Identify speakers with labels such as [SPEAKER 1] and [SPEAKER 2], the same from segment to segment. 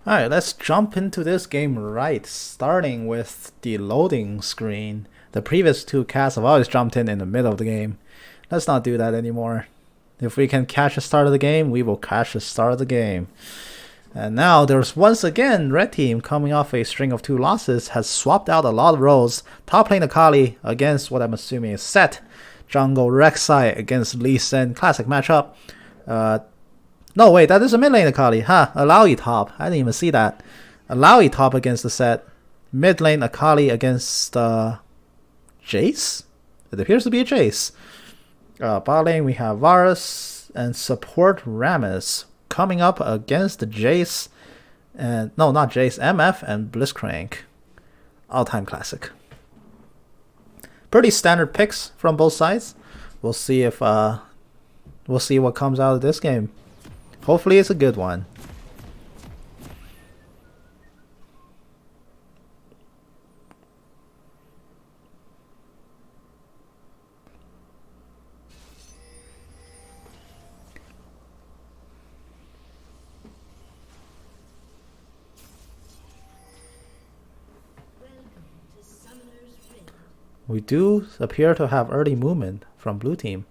[SPEAKER 1] Alright, let's jump into this game right, starting with the loading screen. The previous two casts have always jumped in the middle of the game. Let's not do that anymore. If we can catch the start of the game, we will catch the start of the game. And now there's once again Red Team coming off a string of 2 losses, has swapped out a lot of roles. Top lane Akali against what I'm assuming is Set. Jungle Rek'Sai against Lee Sin. Classic matchup. No, wait, that is a mid lane Akali. Alawi top. I didn't even see that. Alawi top against the Set. Mid lane Akali against Jace? It appears to be a Jace. Bot lane we have Varus and support Rammus coming up against the Jace and no, not Jace, MF and Blitzcrank. All-time classic. Pretty standard picks from both sides. We'll see if we'll see what comes out of this game. Hopefully it's a good one. We do appear to have early movement from blue team.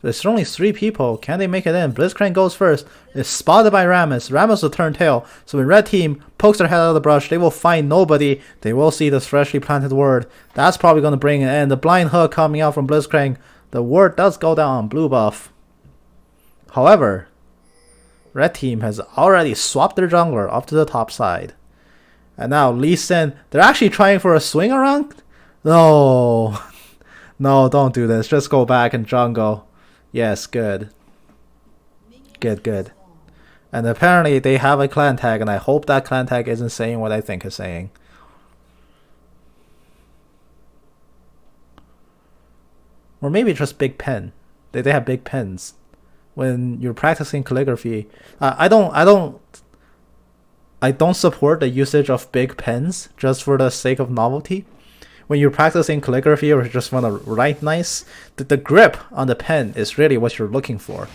[SPEAKER 1] There's only 3 people. Can they make it in? Blitzcrank goes first. It's spotted by Rammus. Rammus will turn tail. So when red team pokes their head out of the brush, they will find nobody. They will see this freshly planted ward. That's probably going to bring it in. The blind hook coming out from Blitzcrank. The ward does go down on blue buff. However, red team has already swapped their jungler up to the top side. And now Lee Sin, they're actually trying for a swing around? No. No, don't do this. Just go back and jungle. Yes, good. Good. And apparently they have a clan tag, and I hope that clan tag isn't saying what I think it's saying. Or maybe just big pen. They have big pens. When you're practicing calligraphy, I don't support the usage of big pens just for the sake of novelty. When you're practicing calligraphy or just want to write nice, the grip on the pen is really what you're looking for.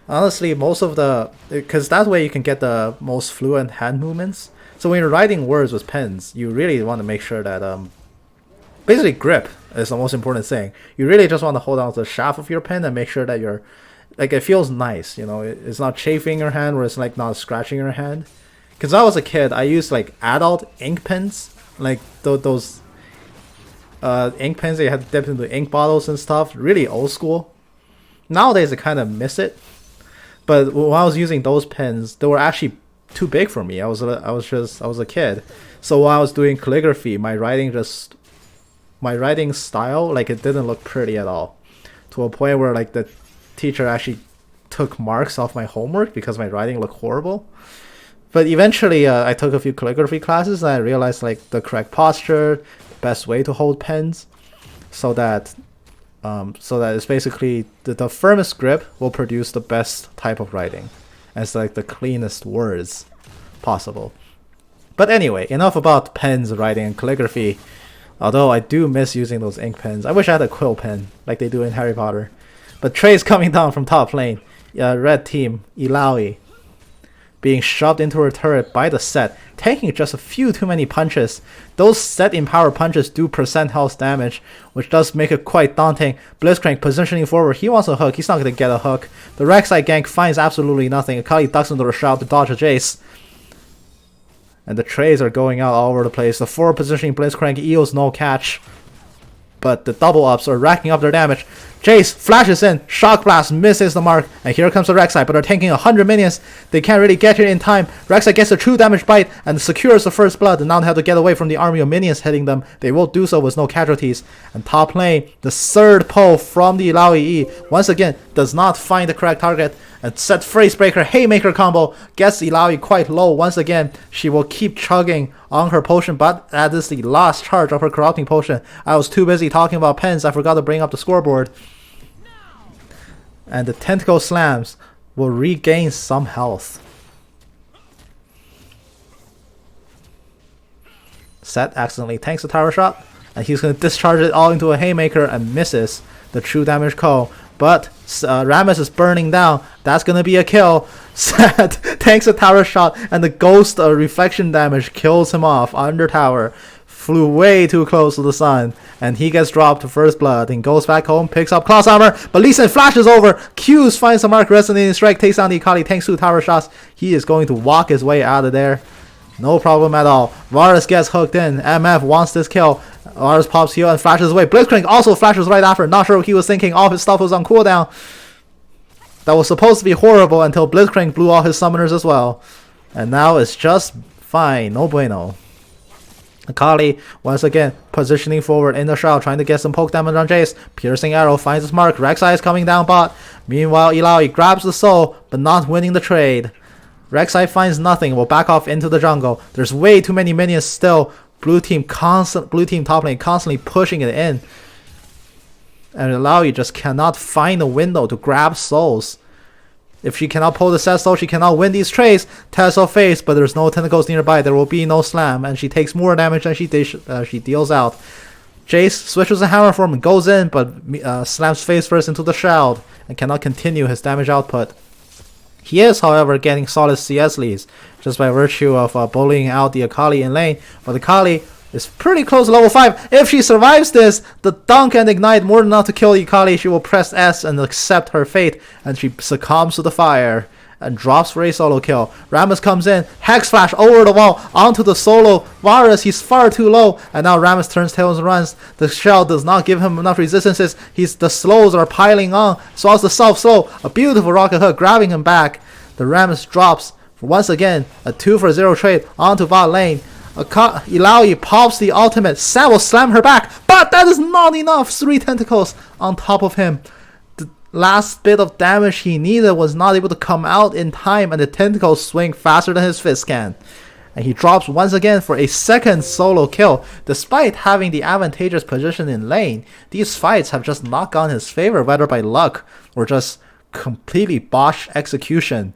[SPEAKER 1] Honestly, because that way you can get the most fluent hand movements. So when you're writing words with pens, you really want to make sure that, basically grip is the most important thing. You really just want to hold on to the shaft of your pen and make sure that it feels nice, you know, it's not chafing your hand or it's like not scratching your hand. Because when I was a kid, I used like adult ink pens, like those ink pens that you had to dip into ink bottles and stuff, really old school. Nowadays I kind of miss it, but when I was using those pens, they were actually too big for me. I was a kid, so when I was doing calligraphy, my writing style, like, it didn't look pretty at all, to a point where like the teacher actually took marks off my homework because my writing looked horrible. But eventually I took a few calligraphy classes and I realized like the correct posture, best way to hold pens, so that it's basically the firmest grip will produce the best type of writing, and it's like the cleanest words possible. But anyway, enough about pens, writing, and calligraphy. Although I do miss using those ink pens. I wish I had a quill pen like they do in Harry Potter. But Trey's coming down from top lane. Red team, Ilaoi, being shoved into her turret by the Set, taking just a few too many punches. Those Set empowered punches do percent health damage, which does make it quite daunting. Blitzcrank positioning forward, he wants a hook, he's not going to get a hook. The Rek'Sai gank finds absolutely nothing. Akali ducks into the shroud to dodge a Jace. And the trades are going out all over the place. The forward positioning Blitzcrank yields no catch, but the double ups are racking up their damage. Jace flashes in, Shock Blast misses the mark, and here comes the Rek'Sai, but they're tanking 100 minions. They can't really get here in time. Rek'Sai gets a true damage bite and secures the first blood, and now they have to get away from the army of minions hitting them. They will do so with no casualties. And top lane, the third pull from the Ilaoi E, once again, does not find the correct target, and Set Phrasebreaker Haymaker combo gets Ilaoi quite low once again. She will keep chugging on her potion, but that is the last charge of her corrupting potion. I was too busy talking about pens, I forgot to bring up the scoreboard. And the tentacle slams will regain some health. Set accidentally tanks the tower shot, and he's going to discharge it all into a haymaker and misses the true damage call. but Rammus is burning down. That's gonna be a kill. Set tanks a tower shot, and the ghost reflection damage kills him off under tower. Flew way too close to the sun, and he gets dropped to first blood and goes back home, picks up Claw's armor, but Lee Sin flashes over. Q's finds the mark, resonating strike, takes down the Akali, tanks 2 tower shots. He is going to walk his way out of there. No problem at all. Varus gets hooked in. MF wants this kill. Varus pops heal and flashes away. Blitzcrank also flashes right after. Not sure what he was thinking. All his stuff was on cooldown. That was supposed to be horrible until Blitzcrank blew all his summoners as well. And now it's just fine. No bueno. Akali, once again, positioning forward in the shroud, trying to get some poke damage on Jace. Piercing arrow finds his mark. Rek'Sai is coming down bot. Meanwhile, Illaoi grabs the soul, but not winning the trade. Rek'Sai finds nothing, will back off into the jungle. There's way too many minions still. Blue team top lane constantly pushing it in. And Illaoi just cannot find a window to grab souls. If she cannot pull the set soul, she cannot win these trades. Tesla face, but there's no tentacles nearby. There will be no slam, and she takes more damage than she deals out. Jace switches a hammer form and goes in, but slams face first into the shroud and cannot continue his damage output. He is, however, getting solid CS leads just by virtue of bullying out the Akali in lane, but Akali is pretty close to level 5. If she survives this, the dunk and ignite more than enough to kill Akali. She will press S and accept her fate, and she succumbs to the fire and drops for a solo kill. Rammus comes in, Hex Flash over the wall onto the solo Varus. He's far too low, and now Rammus turns tails and runs. The shell does not give him enough resistances. The slows are piling on. So as the self slow, a beautiful rocket hook grabbing him back. The Rammus drops once again a 2-for-0 trade onto bot lane. Illaoi pops the ultimate. Sam will slam her back, but that is not enough. 3 tentacles on top of him. The last bit of damage he needed was not able to come out in time, and the tentacles swing faster than his fist can. And he drops once again for a second solo kill. Despite having the advantageous position in lane, these fights have just not gone his favor, whether by luck or just completely botched execution.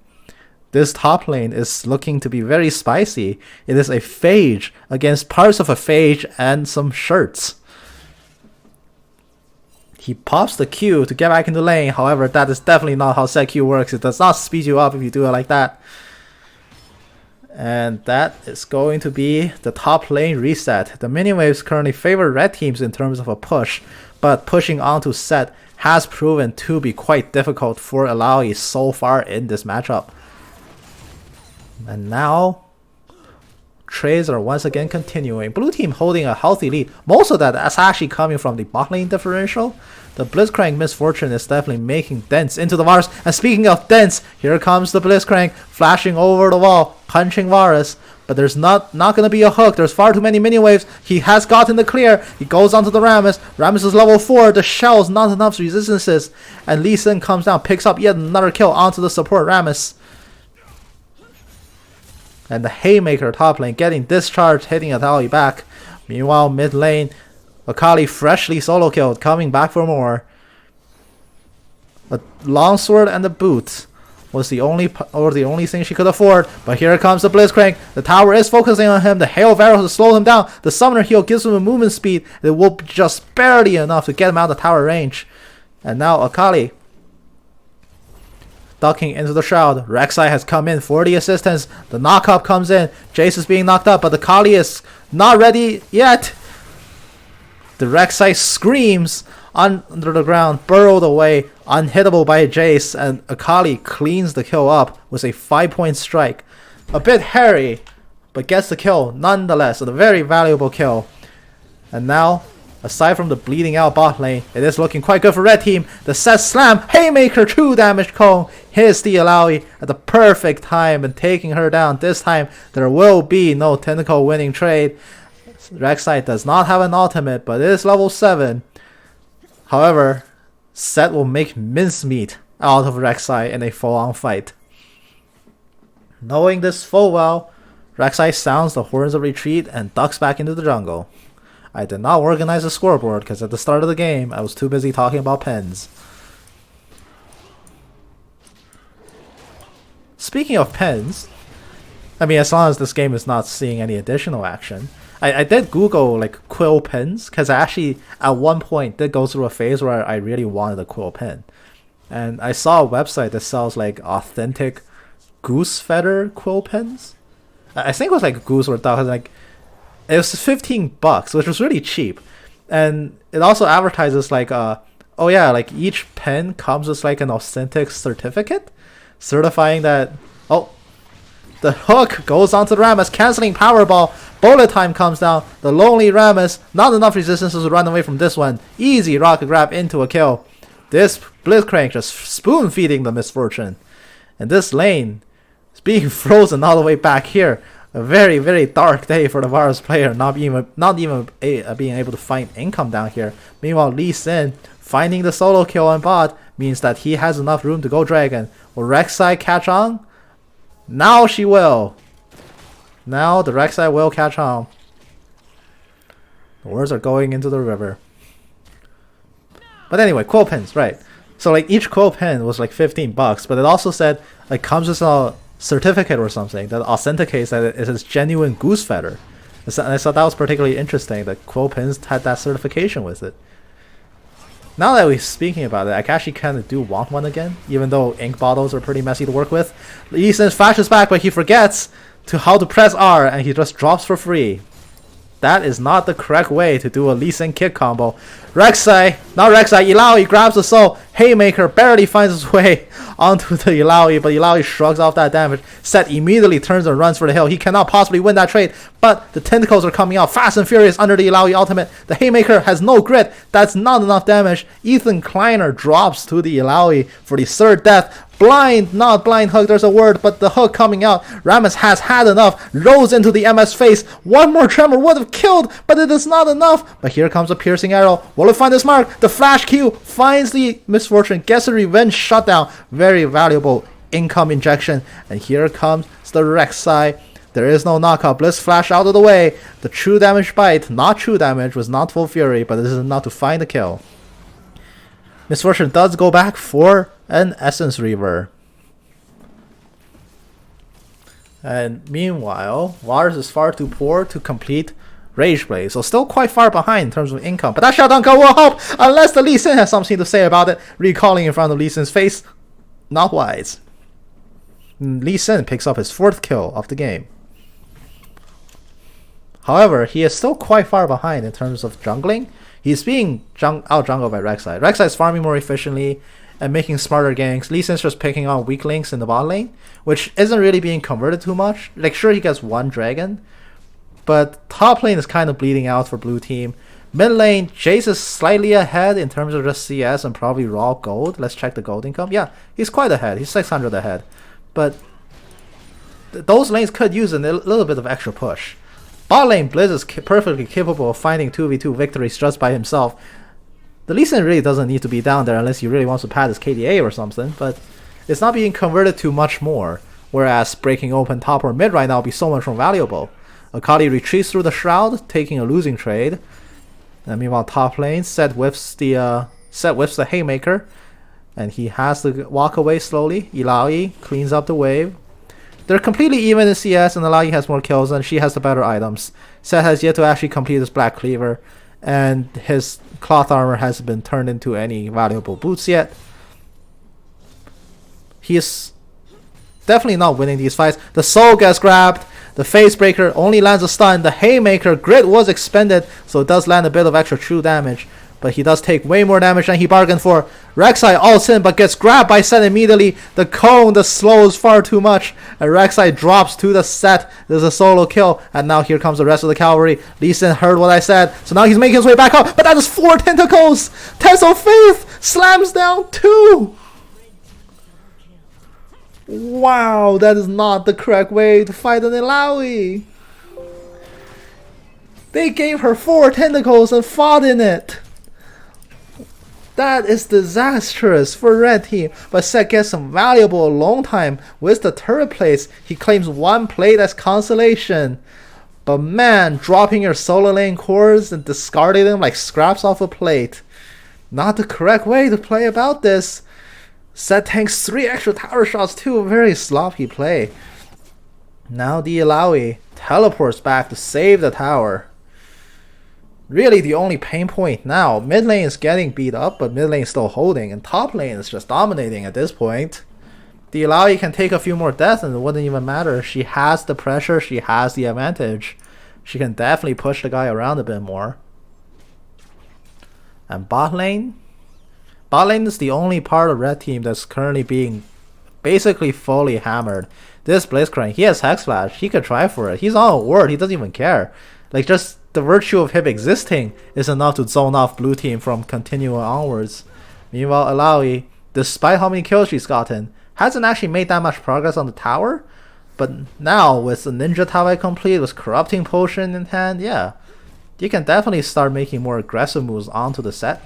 [SPEAKER 1] This top lane is looking to be very spicy. It is a phage against parts of a phage and some shirts. He pops the Q to get back into lane. However, that is definitely not how set Q works. It does not speed you up if you do it like that. And that is going to be the top lane reset. The miniwaves currently favor red teams in terms of a push, but pushing onto set has proven to be quite difficult for Illaoi so far in this matchup. And now, trades are once again continuing. Blue team holding a healthy lead. Most of that is actually coming from the bot lane differential. The Blitzcrank misfortune is definitely making dents into the Varus. And speaking of dents, here comes the Blitzcrank flashing over the wall, punching Varus. But there's not going to be a hook. There's far too many mini waves. He has gotten the clear. He goes onto the Rammus. Rammus is level 4. The shell is not enough resistances. And Lee Sin comes down, picks up yet another kill onto the support Rammus. And the Haymaker top lane getting discharged, hitting Illaoi back. Meanwhile, mid lane, Akali freshly solo killed, coming back for more. A longsword and a boot was the only thing she could afford. But here comes the Blitzcrank. The tower is focusing on him. The Hail of Arrows to slow him down. The Summoner Heal gives him a movement speed. It will be just barely enough to get him out of tower range. And now Akali ducking into the shroud. Rek'Sai has come in for the assistance. The knock-up comes in. Jace is being knocked up, but the Akali is not ready yet. The Rek'Sai screams under the ground, burrowed away, unhittable by Jace, and Akali cleans the kill up with a 5-point strike. A bit hairy, but gets the kill nonetheless. A very valuable kill. And now, aside from the bleeding out bot lane, it is looking quite good for red team. The set slam, Haymaker, true damage cone, hits the Illaoi at the perfect time and taking her down. This time, there will be no tentacle winning trade. Rek'Sai does not have an ultimate, but it is level 7. However, Set will make mincemeat out of Rek'Sai in a full-on fight. Knowing this full well, Rek'Sai sounds the horns of retreat and ducks back into the jungle. I did not organize a scoreboard because at the start of the game, I was too busy talking about pens. Speaking of pens, I mean, as long as this game is not seeing any additional action, I did Google like quill pens because I actually at one point did go through a phase where I really wanted a quill pen. And I saw a website that sells like authentic goose feather quill pens. I think it was like goose or duck. Like it was $15, which was really cheap. And it also advertises like oh yeah, like each pen comes with like an authentic certificate certifying that the hook goes onto the Rammus, canceling Powerball. Bullet time comes down. The lonely Rammus, not enough resistances to run away from this one. Easy rocket grab into a kill. This Blitzcrank just spoon feeding the misfortune. And this lane is being frozen all the way back here. A very, very dark day for the Varus player, not even being able to find income down here. Meanwhile, Lee Sin finding the solo kill on bot means that he has enough room to go Dragon. Will Rek'Sai catch on? Now she will. Now the Rek'Sai will catch on. The words are going into the river. But anyway, quill pens, right. So like each quill pen was like $15, but it also said like comes with a certificate or something that authenticates that it is genuine goose feather. And I thought that was particularly interesting that quill pens had that certification with it. Now that we're speaking about it, I actually kind of do want one again, even though ink bottles are pretty messy to work with. Lee Sin flashes back, but he forgets how to press R, and he just drops for free. That is not the correct way to do a Lee Sin kick combo. Rek'Sai, not Rek'Sai, Illaoi grabs the soul. Haymaker barely finds his way onto the Illaoi, but Illaoi shrugs off that damage. Set immediately turns and runs for the hill. He cannot possibly win that trade, but the tentacles are coming out fast and furious under the Illaoi ultimate. The Haymaker has no grit. That's not enough damage. Ethan Kleiner drops to the Illaoi for the third death. Blind, not blind hook, there's a word, but the hook coming out. Rammus has had enough, rolls into the MS face. One more tremor would have killed, but it is not enough. But here comes a piercing arrow. Will it find this mark? The flash Q finds the misfortune, gets a revenge shutdown. Very valuable income injection. And here comes the Rek'Sai. There is no knockout. Blitz flash out of the way. The true damage bite, not true damage, was not full fury, but this is enough to find the kill. Misfortune does go back for an Essence Reaver. And meanwhile, Varus is far too poor to complete Rage Blade, so still quite far behind in terms of income. But that shutdown kill will help, unless the Lee Sin has something to say about it. Recalling in front of Lee Sin's face, not wise. Lee Sin picks up his 4th kill of the game. However, he is still quite far behind in terms of jungling. He's being out-jungled by Rek'Sai. Rek'Sai is farming more efficiently and making smarter ganks. Lee Sin's just picking on weak links in the bot lane, which isn't really being converted too much. Like, sure, he gets one dragon, but top lane is kind of bleeding out for blue team. Mid lane, Jace is slightly ahead in terms of just CS and probably raw gold. Let's check the gold income. Yeah, he's quite ahead. He's 600 ahead. But those lanes could use a little bit of extra push. Bot lane, Blizz is perfectly capable of finding 2v2 victories just by himself. The Lee Sin really doesn't need to be down there unless he really wants to pad his KDA or something, but it's not being converted to much more, whereas breaking open top or mid right now would be so much more valuable. Akali retreats through the Shroud, taking a losing trade. And meanwhile, top lane, Set whiffs the Haymaker, and he has to walk away slowly. Illaoi cleans up the wave. They're completely even in CS, and Illaoi has more kills, and she has the better items. Set has yet to actually complete his Black Cleaver, and his cloth armor hasn't been turned into any valuable boots yet. He is definitely not winning these fights. The soul gets grabbed. The Facebreaker only lands a stun. The Haymaker grit was expended, so it does land a bit of extra true damage. But he does take way more damage than he bargained for. Rek'Sai ults in, but gets grabbed by Set immediately. The cone, the slows far too much. And Rek'Sai drops to the Set. There's a solo kill. And now here comes the rest of the cavalry. Lee Sin heard what I said. So now he's making his way back up. But that is 4 tentacles. Test of Faith slams down 2. Wow, that is not the correct way to fight an Illaoi. They gave her 4 tentacles and fought in it. That is disastrous for red team, but Set gets some valuable alone time with the turret plates. He claims 1 plate as consolation. But man, dropping your solo lane cores and discarding them like scraps off a plate. Not the correct way to play about this. Set tanks 3 extra tower shots too, very sloppy play. Now the Illaoi teleports back to save the tower. really the only pain point now. Mid lane is getting beat up, but mid lane is still holding, and top lane is just dominating at this point. The Illaoi can take a few more deaths and it wouldn't even matter. She has the pressure, she has the advantage. She can definitely push the guy around a bit more. And bot lane? Bot lane is the only part of red team that's currently being basically fully hammered. This Blitzcrank, he has Hex Flash. He could try for it. He's on a ward. He doesn't even care. Like, just the virtue of him existing is enough to zone off blue team from continuing onwards. Meanwhile, Illaoi, despite how many kills she's gotten, hasn't actually made that much progress on the tower. But now, with the Ninja Tower complete, with Corrupting Potion in hand, yeah, you can definitely start making more aggressive moves onto the set.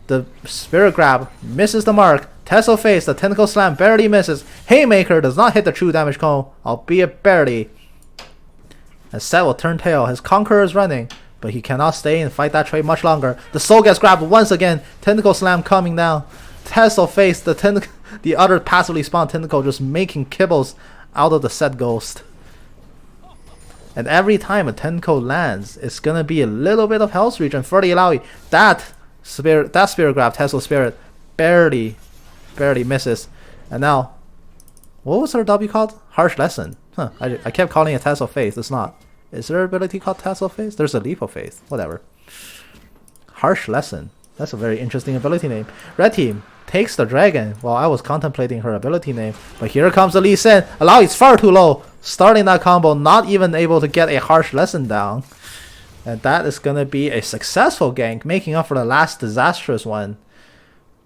[SPEAKER 1] The Spirit Grab misses the mark. Tesla Face, the Tentacle Slam barely misses. Haymaker does not hit the true damage cone, albeit barely. And Set will turn tail. His Conqueror is running, but he cannot stay and fight that trade much longer. The soul gets grabbed once again. Tentacle Slam coming down. Tesla Face, the other passively spawned Tentacle, just making kibbles out of the Set Ghost. And every time a Tentacle lands, it's gonna be a little bit of Hell's Reach. And for the Illaoi, that Spirit Grab, Tesla Spirit, barely misses. And now, what was her W called? Harsh Lesson. Huh, I kept calling it Tesla Faith. It's not. Is there an ability called Tesla Faith? There's a Leap of Faith. Whatever. Harsh Lesson. That's a very interesting ability name. Red team takes the dragon while I was contemplating her ability name. But here comes the Lee Sin. Illaoi is far too low. Starting that combo, not even able to get a Harsh Lesson down. And that is going to be a successful gank, making up for the last disastrous one.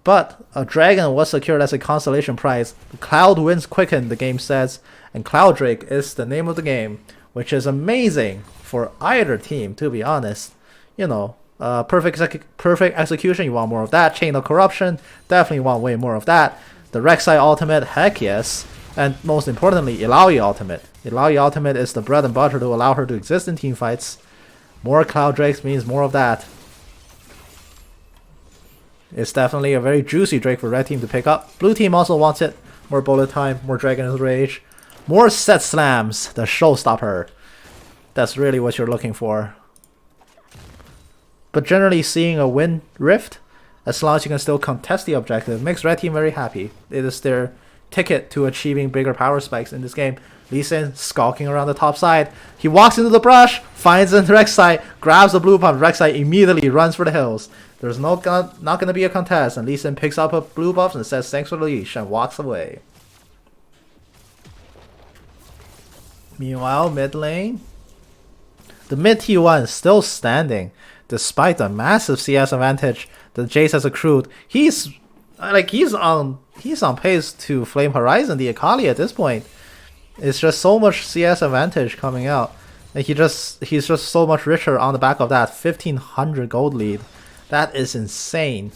[SPEAKER 1] But a dragon was secured as a constellation prize. Cloud Winds Quicken, the game says. And Cloud Drake is the name of the game, which is amazing for either team, to be honest. You know, perfect execution, you want more of that. Chain of Corruption, definitely want way more of that. The Rek'Sai ultimate, heck yes. And most importantly, Illaoi ultimate. Illaoi ultimate is the bread and butter to allow her to exist in team fights. More Cloud Drakes means more of that. It's definitely a very juicy Drake for red team to pick up. Blue team also wants it. More bullet time, more Dragon's Rage. More set slams, the showstopper. That's really what you're looking for. But generally seeing a win rift, as long as you can still contest the objective, makes red team very happy. It is their ticket to achieving bigger power spikes in this game. Lee Sin skulking around the top side. He walks into the brush, finds the Rek'Sai, grabs the blue buff. Rek'Sai immediately runs for the hills. There's not going to be a contest, and Lee Sin picks up a blue buff and says thanks for the leash and walks away. Meanwhile, mid lane, the mid T1 is still standing despite the massive CS advantage that Jace has accrued. He's on pace to flame Horizon the Akali at this point. It's just so much CS advantage coming out. And he's just so much richer on the back of that 1500 gold lead. That is insane.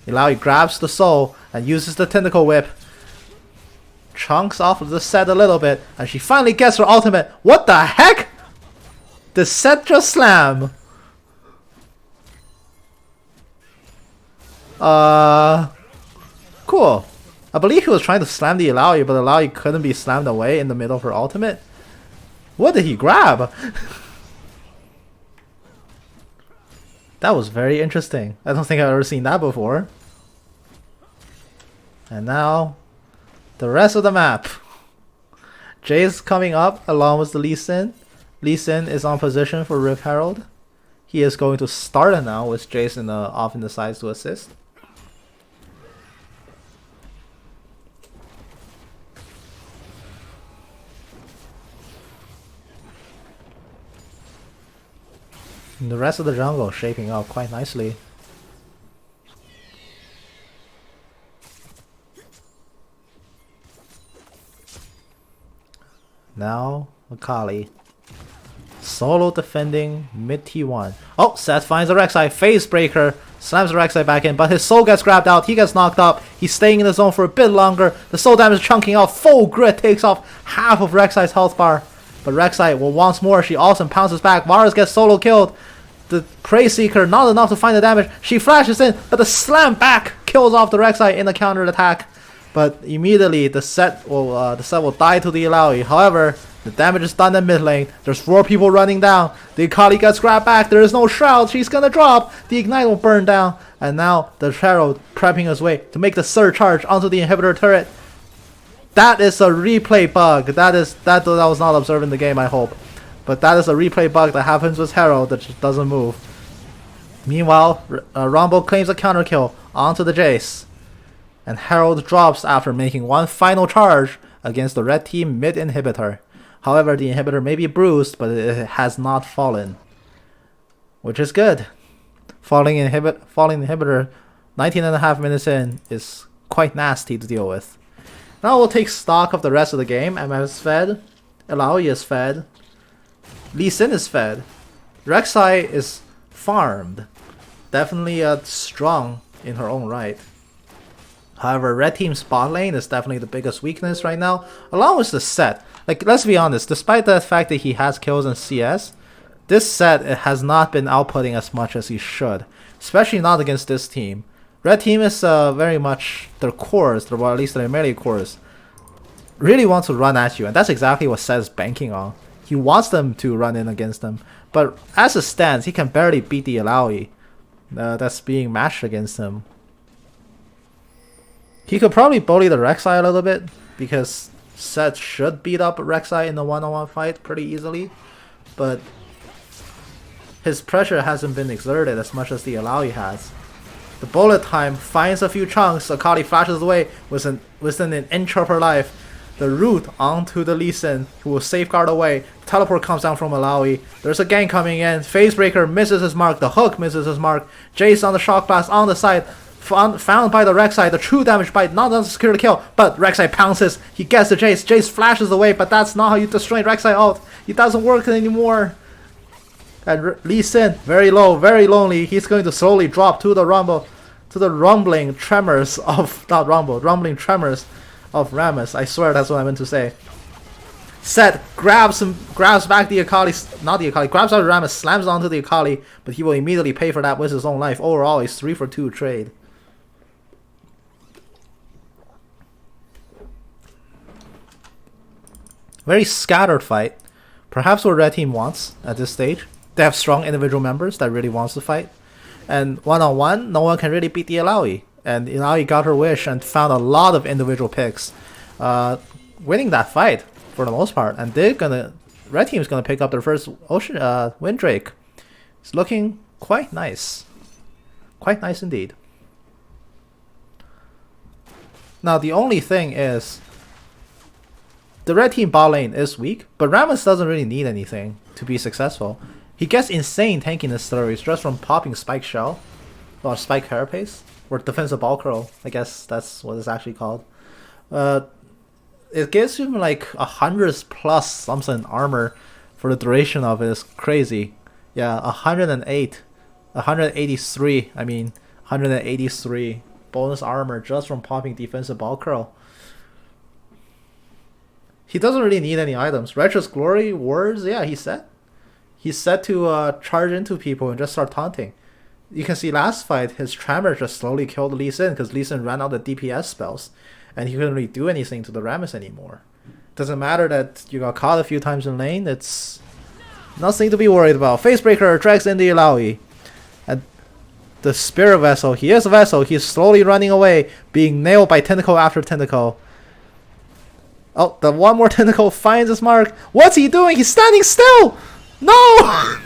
[SPEAKER 1] Illaoi grabs the soul and uses the tentacle whip. Chunks off of the set a little bit, and she finally gets her ultimate. What the heck? The set just slam. Cool. I believe he was trying to slam the Illaoi, but Illaoi couldn't be slammed away in the middle of her ultimate. What did he grab? That was very interesting. I don't think I've ever seen that before. And now, the rest of the map. Jace coming up along with the Lee Sin. Lee Sin is on position for Rift Herald. He is going to start it now with Jace off in the sides to assist. And the rest of the jungle shaping up quite nicely. Now, Akali. Solo defending mid T1. Oh, Seth finds the Rek'Sai. Phase Breaker. Slams the Rek'Sai back in, but his soul gets grabbed out. He gets knocked up. He's staying in the zone for a bit longer. The soul damage chunking out. Full grit takes off half of Rek'Sai's health bar. But Rek'Sai will once more. She also pounces back. Varus gets solo killed. The Prey Seeker not enough to find the damage. She flashes in, but the slam back kills off the Rek'Sai in the counter attack. But immediately the set will die to the Illaoi. However, The damage is done in mid lane. There's 4 people running down. The Akali gets grabbed back. There is no shroud. She's gonna drop. The ignite will burn down. And now the Herald prepping his way to make the surcharge onto the inhibitor turret. That is a replay bug. That was not observed in the game, I hope. But that is a replay bug that happens with Herald that just doesn't move. Meanwhile, Rumble claims a counter kill onto the Jace. And Herald drops after making one final charge against the red team mid inhibitor. However, the inhibitor may be bruised, but it has not fallen. Which is good. Falling inhibitor 19.5 minutes in is quite nasty to deal with. Now we'll take stock of the rest of the game. MF is fed. Illaoi is fed. Lee Sin is fed. Rek'Sai is farmed. Definitely strong in her own right. However, red team's bot lane is definitely the biggest weakness right now, along with the set. Like, let's be honest, despite the fact that he has kills in CS, this set it has not been outputting as much as he should, especially not against this team. Red team is very much their cores, or at least their melee cores, really want to run at you, and that's exactly what Set is banking on. He wants them to run in against them, but as it stands, he can barely beat the Illaoi that's being matched against him. He could probably bully the Rek'Sai a little bit, because Set should beat up Rek'Sai in the one-on-one fight pretty easily, but his pressure hasn't been exerted as much as the Illaoi has. The bullet time finds a few chunks, Akali flashes away within an inch of her life. The root onto the Lee Sin, who will safeguard away. Teleport comes down from Illaoi. There's a gank coming in. Phasebreaker misses his mark. The hook misses his mark. Jace on the shock blast on the side. Found by the Rek'Sai. The true damage bite. Not enough to secure the kill. But Rek'Sai pounces. He gets the Jace. Jace flashes away. But that's not how you destroy Rek'Sai ult. It doesn't work anymore. And Lee Sin, very low, very lonely. He's going to slowly drop to the rumbling tremors of rumbling tremors of Rammus. I swear that's what I meant to say. Set grabs back the Akali, grabs out Rammus, slams onto the Akali, but he will immediately pay for that with his own life. Overall, it's 3-for-2 trade. Very scattered fight. Perhaps what red team wants at this stage. They have strong individual members that really wants to fight. And one-on-one, no one can really beat the Illaoi. And Illaoi got her wish and found a lot of individual picks, winning that fight for the most part. And red team's gonna pick up their first Windrake. It's looking quite nice. Quite nice indeed. Now the only thing is, the red team bot lane is weak, but Rammus doesn't really need anything to be successful. He gets insane tankiness stories just from popping Spike Shell, or Spike Carapace, or Defensive Ball Curl, I guess that's what it's actually called. It gives him like 100+ something armor for the duration of it. It's crazy. Yeah, 183 bonus armor just from popping Defensive Ball Curl. He doesn't really need any items. Righteous Glory, Words, yeah, he's set. He's set to charge into people and just start taunting. You can see last fight, his Tremor just slowly killed Lee Sin because Lee Sin ran out of DPS spells. And he couldn't really do anything to the Rammus anymore. Doesn't matter that you got caught a few times in lane, it's nothing to be worried about. Facebreaker drags in the Illaoi. And the Spirit Vessel, he is a Vessel, he's slowly running away, being nailed by tentacle after tentacle. Oh, the one more tentacle finds his mark. What's he doing? He's standing still! No!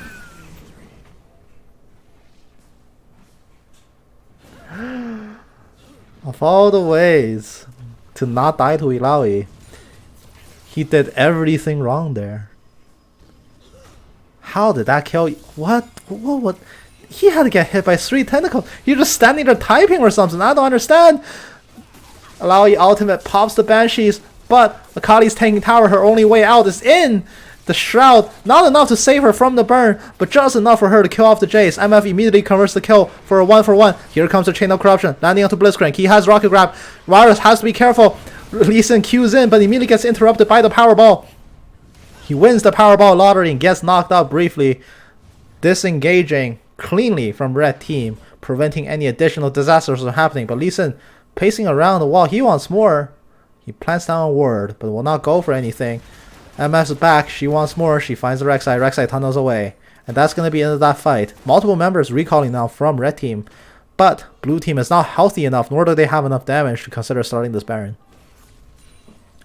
[SPEAKER 1] Of all the ways to not die to Illaoi, he did everything wrong there. How did that kill you? What? He had to get hit by 3 tentacles. You're just standing there typing or something. I don't understand. Illaoi ultimate pops the Banshees, but Akali's tanking tower. Her only way out is in the Shroud. Not enough to save her from the burn, but just enough for her to kill off the Jace. MF immediately converts the kill for a 1-for-1. Here comes the Chain of Corruption, landing onto Blitzcrank. He has Rocket Grab. Varus has to be careful. Lee Sin cues in, but immediately gets interrupted by the Powerball. He wins the Powerball lottery and gets knocked out briefly, disengaging cleanly from red team, preventing any additional disasters from happening. But Lee Sin pacing around the wall. He wants more. He plants down a ward, but will not go for anything. MF's back, she wants more, she finds the Rek'Sai, Rek'Sai tunnels away. And that's gonna be the end of that fight. Multiple members recalling now from red team. But blue team is not healthy enough, nor do they have enough damage to consider starting this Baron.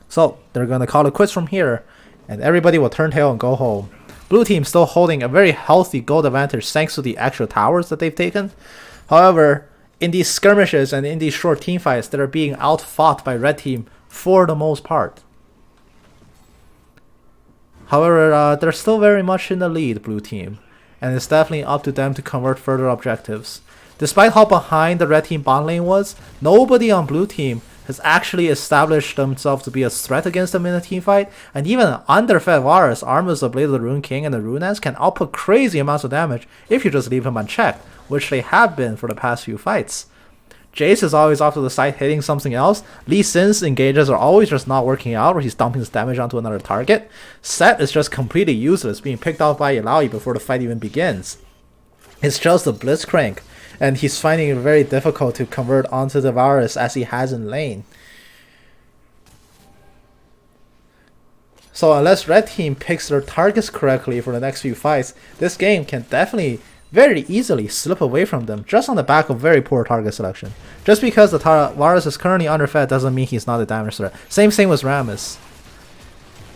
[SPEAKER 1] So they're gonna call it quits from here, and everybody will turn tail and go home. Blue team still holding a very healthy gold advantage thanks to the extra towers that they've taken. However, in these skirmishes and in these short team fights, they are being outfought by red team for the most part. However, they're still very much in the lead, blue team, and it's definitely up to them to convert further objectives. Despite how behind the red team bot lane was, nobody on blue team has actually established themselves to be a threat against them in a team fight, and even an underfed Varus armed with the Blade of the Rune King and the Runes can output crazy amounts of damage if you just leave him unchecked, which they have been for the past few fights. Jace is always off to the side hitting something else. Lee Sin's engages are always just not working out, where he's dumping his damage onto another target. Set is just completely useless, being picked off by Illaoi before the fight even begins. It's just a Blitzcrank, and he's finding it very difficult to convert onto the Varus as he has in lane. So unless red team picks their targets correctly for the next few fights, this game can definitely very easily slip away from them just on the back of very poor target selection. Just because the Varus is currently underfed doesn't mean he's not a damage threat. Same with Rammus.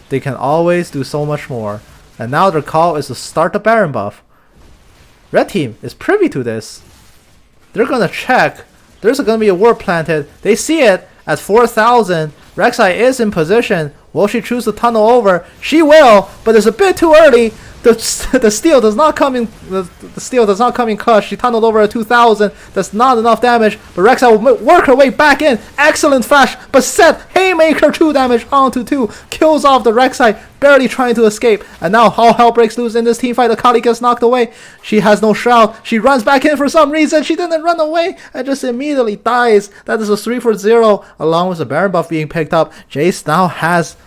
[SPEAKER 1] They can always do so much more. And now their call is to start the Baron buff. Red team is privy to this. They're gonna check. There's gonna be a ward planted. They see it at 4,000. Rek'Sai is in position. Will she choose to tunnel over? She will, but it's a bit too early. The steal does not come in. The steal does not come in clutch. She tunneled over at 2,000. That's not enough damage. But Rek'Sai will work her way back in. Excellent flash. But Set haymaker 2 damage onto 2 kills off the Rek'Sai, barely trying to escape. And now all hell breaks loose in this team fight. Akali gets knocked away. She has no shroud. She runs back in for some reason. She didn't run away and just immediately dies. That is a 3-for-0 along with the Baron buff being picked up. Jace now has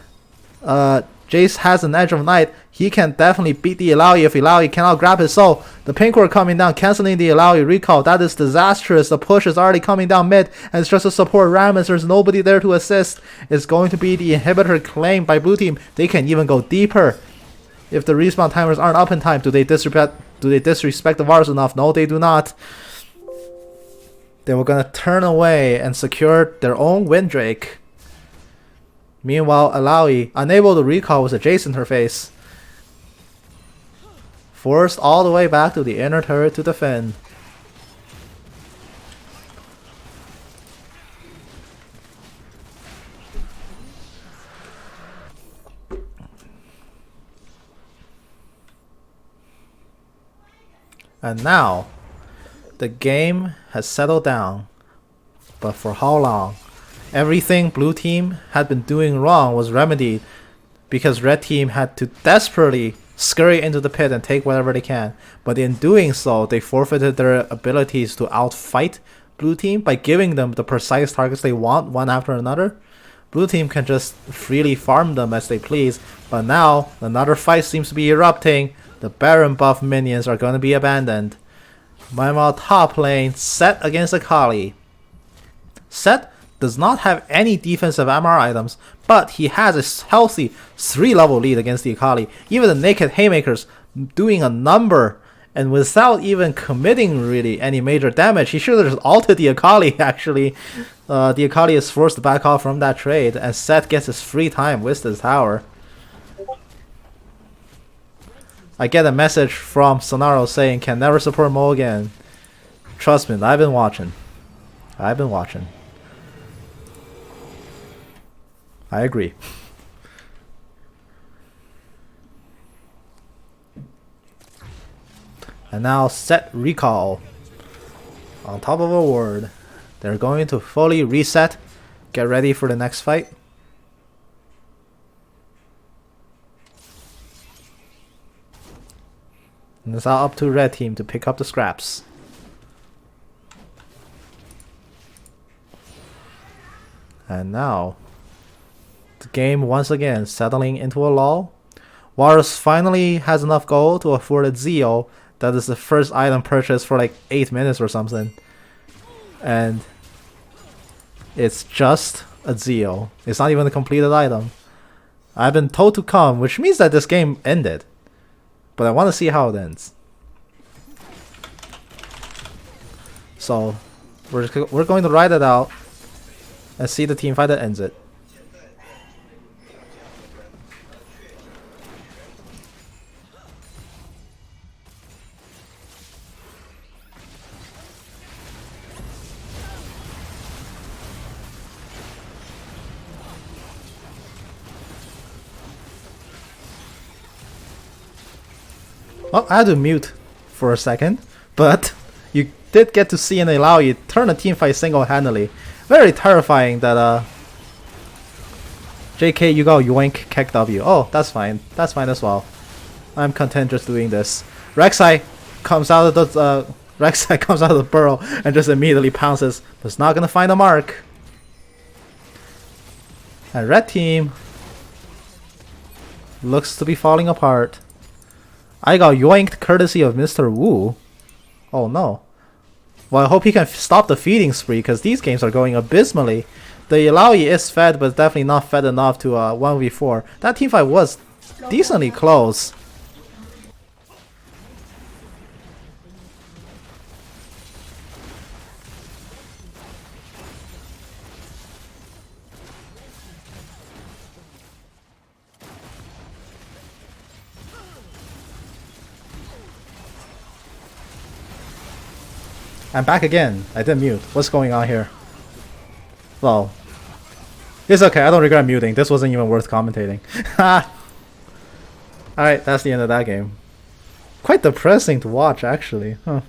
[SPEAKER 1] an edge of night. He can definitely beat the Illaoi if Illaoi cannot grab his soul. The pink ward coming down, cancelling the Illaoi recall. That is disastrous. The push is already coming down mid, and it's just to support Rammus. There's nobody there to assist. It's going to be the inhibitor claimed by blue team. They can even go deeper if the respawn timers aren't up in time. Do they disrespect the Varus enough? No, they do not. They were gonna turn away and secure their own Windrake. Meanwhile, Illaoi, unable to recall with a Jace in her face, forced all the way back to the inner turret to defend. And now, the game has settled down. But for how long? Everything blue team had been doing wrong was remedied because red team had to desperately scurry into the pit and take whatever they can. But in doing so, they forfeited their abilities to outfight blue team by giving them the precise targets they want one after another. Blue team can just freely farm them as they please, but now another fight seems to be erupting. The Baron buff minions are going to be abandoned. Meanwhile, top lane, Set against Akali. Set does not have any defensive MR items, but he has a healthy 3-level lead against the Akali. Even the naked haymakers doing a number, and without even committing really any major damage. He should have just ulted the Akali actually. The Akali is forced to back off from that trade, and Set gets his free time with this tower. I get a message from Sonaro saying can never support Mo again. Trust me, I've been watching. I agree. And now Set recall. On top of a ward. They're going to fully reset. Get ready for the next fight. And it's all up to red team to pick up the scraps. And now the game once again settling into a lull. Varus finally has enough gold to afford a Zeo. That is the first item purchased for like 8 minutes or something. And it's just a Zeo. It's not even a completed item. I've been told to come, which means that this game ended. But I want to see how it ends. So, we're going to ride it out and see the team fight that ends it. Oh, I had to mute for a second, but you did get to see and allow you turn a team fight single-handedly. Very terrifying that JK, you got yoink KW. Oh, that's fine. That's fine as well. I'm content just doing this. Rek'Sai comes out of the Rek'Sai comes out of the burrow and just immediately pounces, but it's not gonna find a mark. And red team looks to be falling apart. I got yoinked courtesy of Mr. Wu. Oh no. Well, I hope he can stop the feeding spree, because these games are going abysmally. The Illaoi is fed, but definitely not fed enough to 1v4. That teamfight was decently close. I'm back again. I didn't mute. What's going on here? Well, it's okay. I don't regret muting. This wasn't even worth commentating. Alright, that's the end of that game. Quite depressing to watch, actually. Huh.